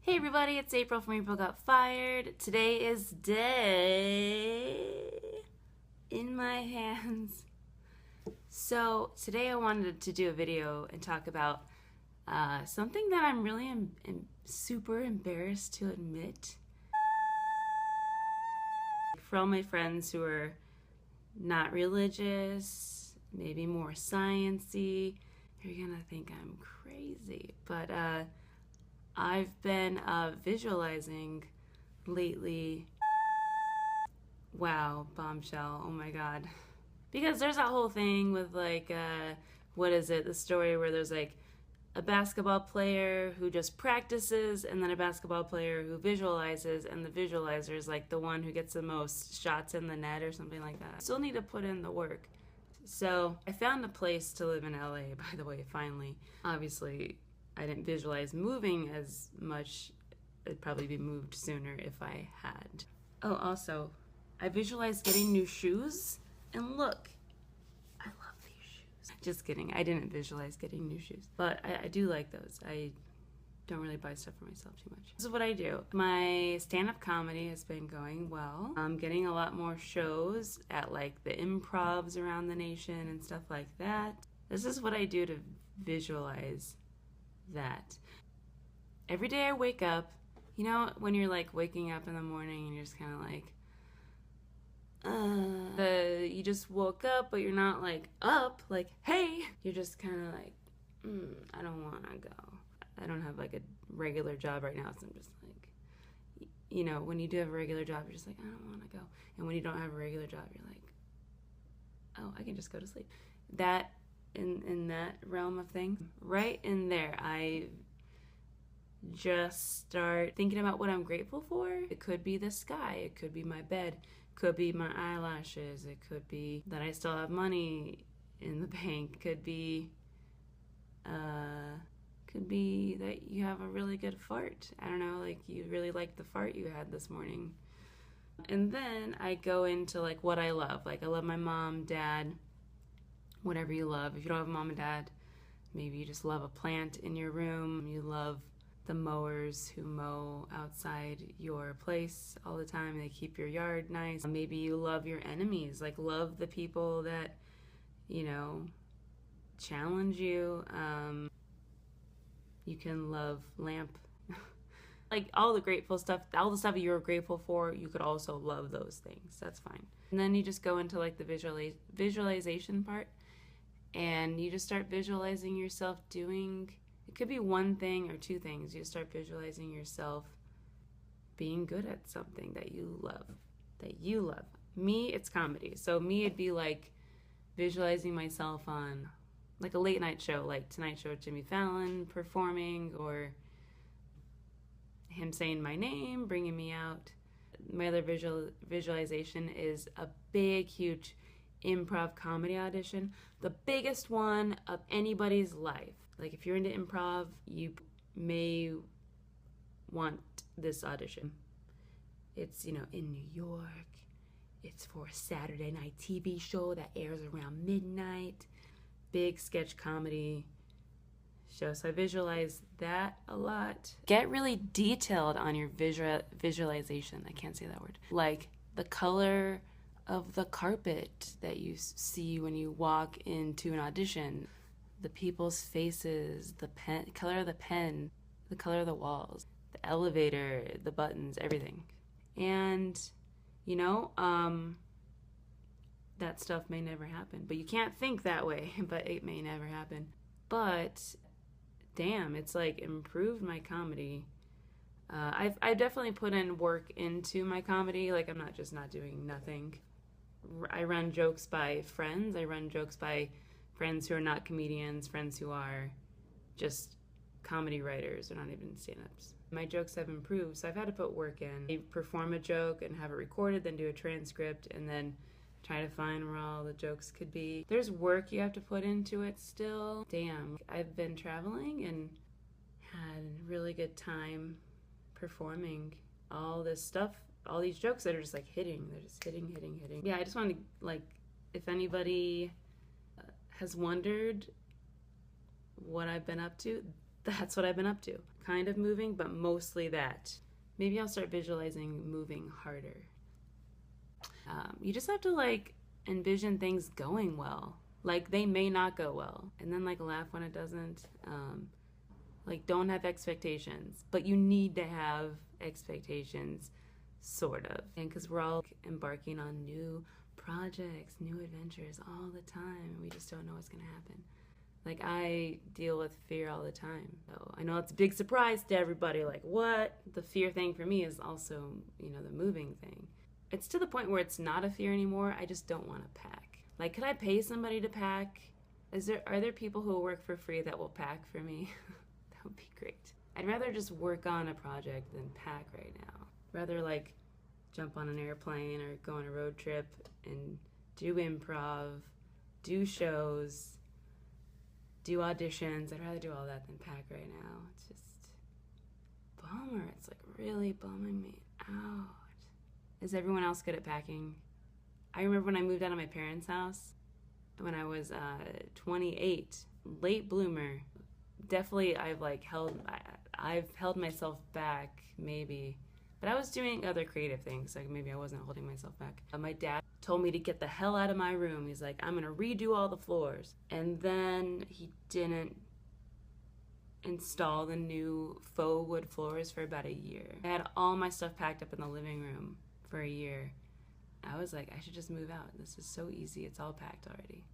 Hey everybody, it's April from April Got Fired. Today is day in my hands. So today I wanted to do a video and talk about something that I'm really super embarrassed to admit. For all my friends who are not religious, maybe more sciencey, you're gonna think I'm crazy, but I've been visualizing lately. Wow, bombshell, oh my god. Because there's that whole thing with like, what is it, the story where there's like a basketball player who just practices and then a basketball player who visualizes, and the visualizer is like the one who gets the most shots in the net or something like that. Still need to put in the work. So I found a place to live in LA, by the way, finally. Obviously, I didn't visualize moving as much. It'd probably be moved sooner if I had. Oh, also, I visualized getting new shoes, and look, I love these shoes. Just kidding, I didn't visualize getting new shoes, but I do like those. I don't really buy stuff for myself too much. This is what I do. My stand-up comedy has been going well. I'm getting a lot more shows at like the improvs around the nation and stuff like that. This is what I do to visualize that. Every day I wake up, you know when you're like waking up in the morning and you're just kind of like, you just woke up but you're not like up, like hey, you're just kind of like, I don't want to go. I don't have like a regular job right now, so I'm just like, you know, when you do have a regular job, you're just like, I don't want to go. And when you don't have a regular job, you're like, oh, I can just go to sleep. That in that realm of things, right in there, I just start thinking about what I'm grateful for. It could be the sky, it could be my bed, it could be my eyelashes, it could be that I still have money in the bank, could be that you have a really good fart. I don't know, like you really like the fart you had this morning. And then I go into like what I love. Like I love my mom, dad, whatever you love. If you don't have a mom and dad, maybe you just love a plant in your room. You love the mowers who mow outside your place all the time. They keep your yard nice. Maybe you love your enemies, like love the people that, you know, challenge you. You can love lamp. Like all the grateful stuff, all the stuff you're grateful for, you could also love those things. That's fine. And then you just go into like the visualization part, and you just start visualizing yourself doing, it could be one thing or two things. You just start visualizing yourself being good at something that you love, Me, it's comedy. So me, it'd be like visualizing myself on like a late night show, like Tonight Show with Jimmy Fallon performing, or him saying my name, bringing me out. My other visualization is a big, huge improv comedy audition, the biggest one of anybody's life. Like if you're into improv, you may want this audition. It's, you know, in New York. It's for a Saturday night TV show that airs around midnight. Big sketch comedy show. So I visualize that a lot. Get really detailed on your visualization. I can't say that word. Like the color of the carpet that you see when you walk into an audition, the people's faces, the color of the pen, the color of the walls, the elevator, the buttons, everything. And, you know, that stuff may never happen. But you can't think that way, but it may never happen. But damn, it's like improved my comedy. I've definitely put in work into my comedy. Like I'm not just not doing nothing. I run jokes by friends. I run jokes by friends who are not comedians, friends who are just comedy writers or not even stand-ups. My jokes have improved, so I've had to put work in. I perform a joke and have it recorded, then do a transcript, and then try to find where all the jokes could be. There's work you have to put into it still. Damn, I've been traveling and had a really good time performing all this stuff, all these jokes that are just like hitting. They're just hitting. Yeah, I just want to, like, if anybody has wondered what I've been up to, that's what I've been up to. kind of moving, but mostly that. Maybe I'll start visualizing moving harder. You just have to like envision things going well. Like they may not go well, and then like laugh when it doesn't. Like don't have expectations, but you need to have expectations, sort of. And because we're all embarking on new projects, new adventures all the time, we just don't know what's gonna happen. Like I deal with fear all the time. So I know it's a big surprise to everybody. Like what? The fear thing for me is also, you know, the moving thing. It's to the point where it's not a fear anymore. I just don't want to pack. Like, could I pay somebody to pack? Are there people who work for free that will pack for me? That would be great. I'd rather just work on a project than pack right now. Rather like jump on an airplane or go on a road trip and do improv, do shows, do auditions. I'd rather do all that than pack right now. It's just bummer. It's like really bumming me out. Is everyone else good at packing? I remember when I moved out of my parents' house when I was 28, late bloomer. Definitely I've held myself back maybe, but I was doing other creative things, like maybe I wasn't holding myself back. My dad told me to get the hell out of my room. He's like, I'm gonna redo all the floors. And then he didn't install the new faux wood floors for about a year. I had all my stuff packed up in the living room for a year. I was like, I should just move out. This is so easy. It's all packed already.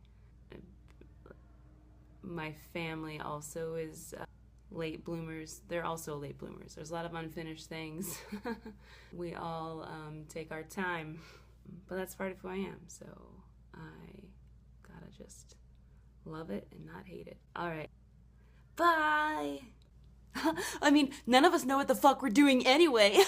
My family also is late bloomers. They're also late bloomers. There's a lot of unfinished things. We all take our time, but that's part of who I am. So I gotta just love it and not hate it. All right. Bye. I mean, none of us know what the fuck we're doing anyway.